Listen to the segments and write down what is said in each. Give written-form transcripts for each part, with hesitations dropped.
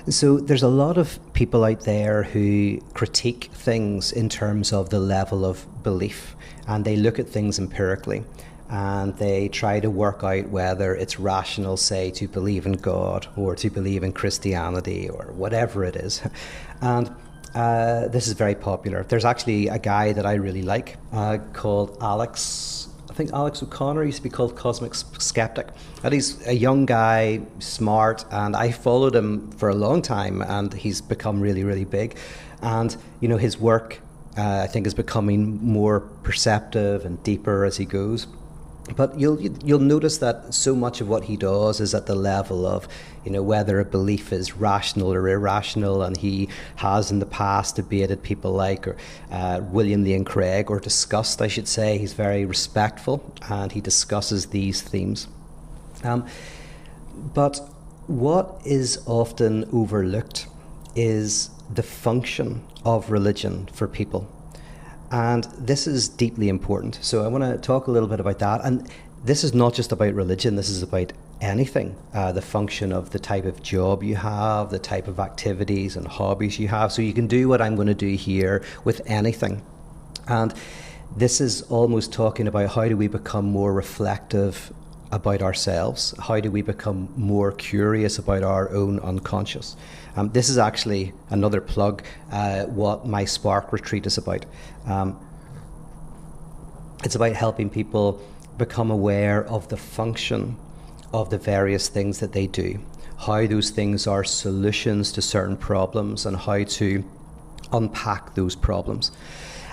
So there's a lot of people out there who critique things in terms of the level of belief, and they look at things empirically, and they try to work out whether it's rational, say, to believe in God or to believe in Christianity or whatever it is. And this is very popular. There's actually a guy that I really like called Alex O'Connor. He used to be called Cosmic Skeptic. And he's a young guy, smart, and I followed him for a long time, and he's become really, really big. And, his work, I think, is becoming more perceptive and deeper as he goes. But you'll notice that so much of what he does is at the level of, whether a belief is rational or irrational, and he has in the past debated people like William Lane Craig, or discussed, I should say. He's very respectful, and he discusses these themes. But what is often overlooked is the function of religion for people. And this is deeply important. So I want to talk a little bit about that. And this is not just about religion, this is about anything. The function of the type of job you have, the type of activities and hobbies you have. So you can do what I'm going to do here with anything. And this is almost talking about how do we become more reflective about ourselves? How do we become more curious about our own unconscious? This is actually another plug, what my Spark retreat is about. It's about helping people become aware of the function of the various things that they do, how those things are solutions to certain problems, and how to unpack those problems.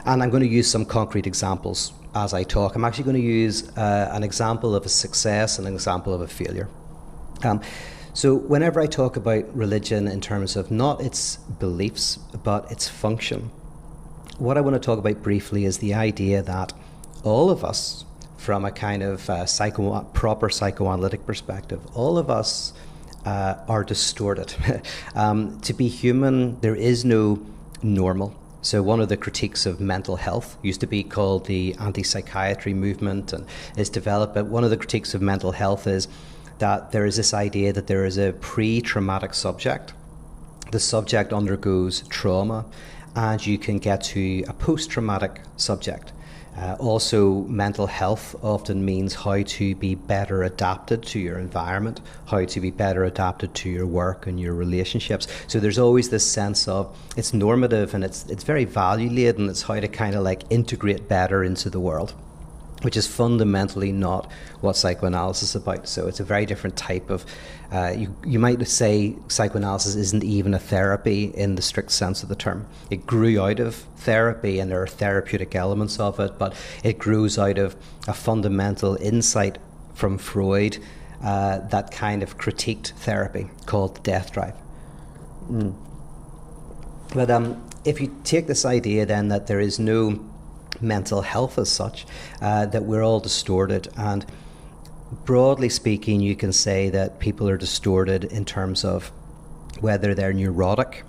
And I'm going to use some concrete examples as I talk. I'm actually going to use an example of a success and an example of a failure. So whenever I talk about religion in terms of not its beliefs, but its function, what I want to talk about briefly is the idea that all of us, from a kind of proper psychoanalytic perspective, all of us are distorted. To be human, there is no normal. So one of the critiques of mental health used to be called the anti-psychiatry movement, and is developed. But one of the critiques of mental health is that there is this idea that there is a pre-traumatic subject. The subject undergoes trauma, and you can get to a post-traumatic subject. Also, mental health often means how to be better adapted to your environment, how to be better adapted to your work and your relationships. So there's always this sense of it's normative, and it's very value-laden. It's how to kind of like integrate better into the world, which is fundamentally not what psychoanalysis is about. So it's a very different type of, you might say psychoanalysis isn't even a therapy in the strict sense of the term. It grew out of therapy, and there are therapeutic elements of it, but it grows out of a fundamental insight from Freud that kind of critiqued therapy called the death drive. But if you take this idea then that there is no mental health as such, that we're all distorted, and broadly speaking you can say that people are distorted in terms of whether they're neurotic,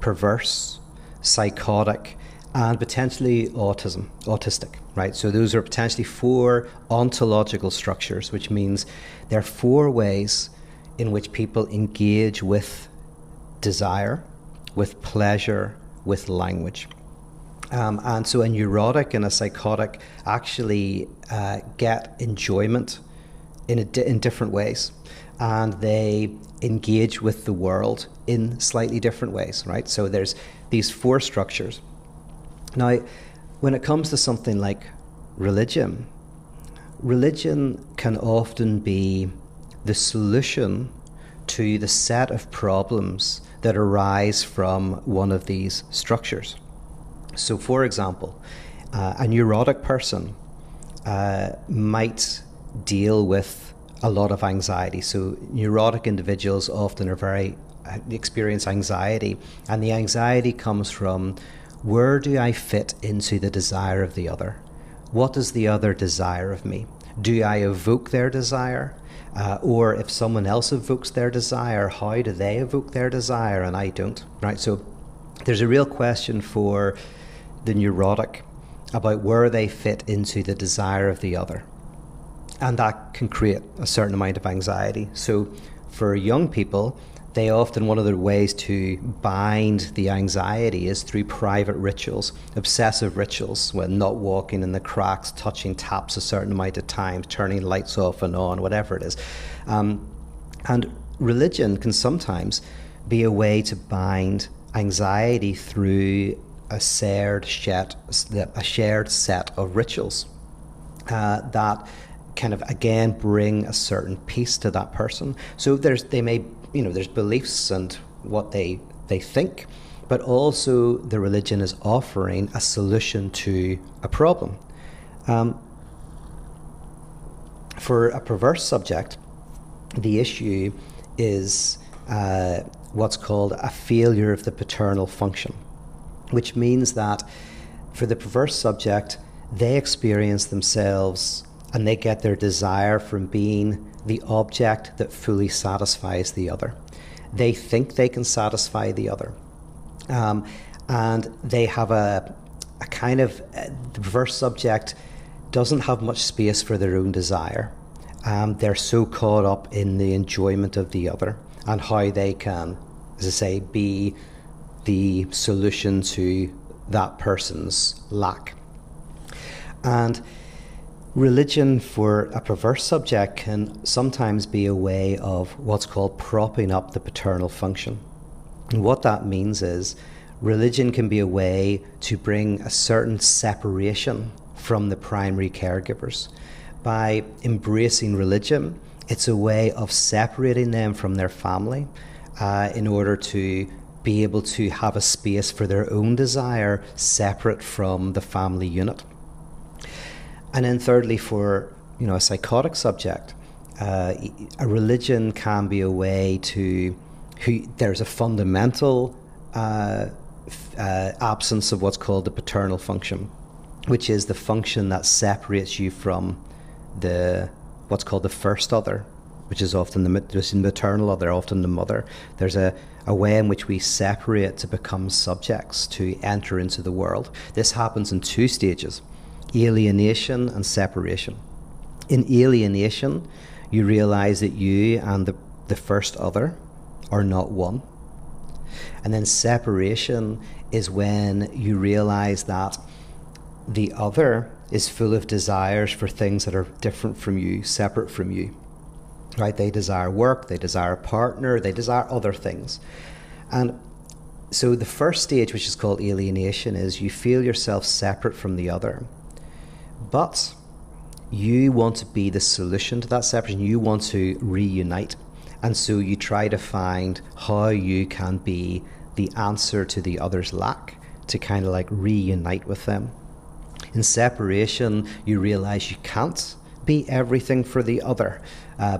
perverse, psychotic, and potentially autistic, right? So those are potentially 4 ontological structures, which means there are 4 ways in which people engage with desire, with pleasure, with language. And so a neurotic and a psychotic actually get enjoyment in different ways, and they engage with the world in slightly different ways, right? So there's these 4 structures. Now, when it comes to something like religion can often be the solution to the set of problems that arise from one of these structures. So, for example, a neurotic person might deal with a lot of anxiety. So neurotic individuals often experience anxiety, and the anxiety comes from, where do I fit into the desire of the other? What does the other desire of me? Do I evoke their desire? Or if someone else evokes their desire, how do they evoke their desire and I don't? Right? So there's a real question for the neurotic about where they fit into the desire of the other. And that can create a certain amount of anxiety. So for young people, they often, one of the ways to bind the anxiety is through private rituals, obsessive rituals, when not walking in the cracks, touching taps a certain amount of times, turning lights off and on, whatever it is. And religion can sometimes be a way to bind anxiety through a shared set of rituals that kind of, again, bring a certain peace to that person. So there's beliefs and what they think, but also the religion is offering a solution to a problem. For a perverse subject, the issue is what's called a failure of the paternal function, which means that for the perverse subject, they experience themselves and they get their desire from being the object that fully satisfies the other. They think they can satisfy the other. And they have a kind of, the perverse subject doesn't have much space for their own desire. They're so caught up in the enjoyment of the other and how they can, as I say, be the solution to that person's lack. And religion for a perverse subject can sometimes be a way of what's called propping up the paternal function. And what that means is religion can be a way to bring a certain separation from the primary caregivers. By embracing religion, it's a way of separating them from their family in order to be able to have a space for their own desire separate from the family unit. And then thirdly, for a psychotic subject, a religion can be a way to, there's a fundamental absence of what's called the paternal function, which is the function that separates you from what's called the first other, which is often the maternal other, often the mother. There's a way in which we separate to become subjects, to enter into the world. This happens in two stages: alienation and separation. In alienation, you realize that you and the first other are not one. And then separation is when you realize that the other is full of desires for things that are different from you, separate from you. Right? They desire work, they desire a partner, they desire other things. And so the first stage, which is called alienation, is you feel yourself separate from the other. But you want to be the solution to that separation. You want to reunite. And so you try to find how you can be the answer to the other's lack, to kind of like reunite with them. In separation, you realize you can't be everything for the other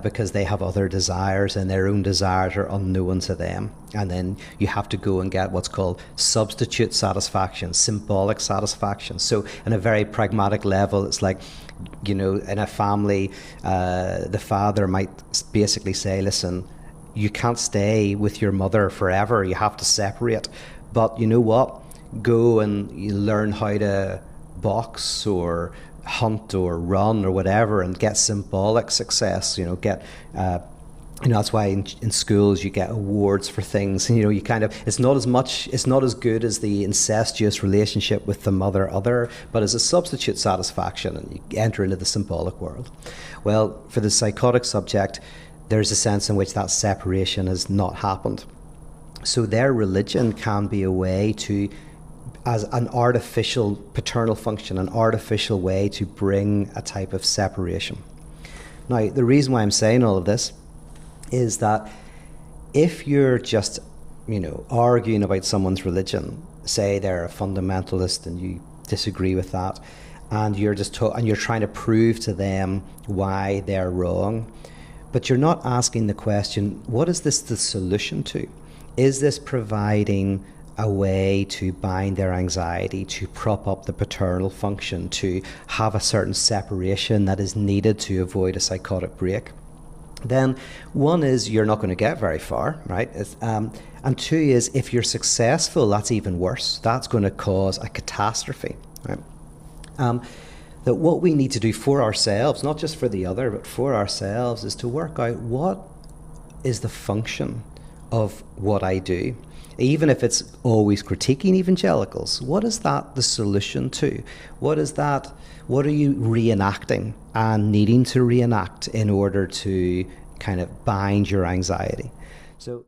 because they have other desires and their own desires are unknown to them. And then you have to go and get what's called substitute satisfaction, symbolic satisfaction. So on a very pragmatic level, it's like, in a family, the father might basically say, listen, you can't stay with your mother forever. You have to separate. But you know what? Go and you learn how to box or hunt or run or whatever and get symbolic success. That's why in schools you get awards for things. You kind of, it's not as good as the incestuous relationship with the mother other, but as a substitute satisfaction, and you enter into the symbolic world. Well, for the psychotic subject, there's a sense in which that separation has not happened. So their religion can be a way to, as an artificial paternal function, an artificial way to bring a type of separation. Now, the reason why I'm saying all of this is that if you're just, arguing about someone's religion, say they're a fundamentalist and you disagree with that, and you're you're trying to prove to them why they're wrong, but you're not asking the question, what is this the solution to? Is this providing a way to bind their anxiety, to prop up the paternal function, to have a certain separation that is needed to avoid a psychotic break? Then one is you're not going to get very far, right? And two is if you're successful, that's even worse. That's going to cause a catastrophe, right? That what we need to do for ourselves, not just for the other, but for ourselves, is to work out what is the function of what I do, even if it's always critiquing evangelicals, what is that the solution to? What are you reenacting and needing to reenact in order to kind of bind your anxiety? So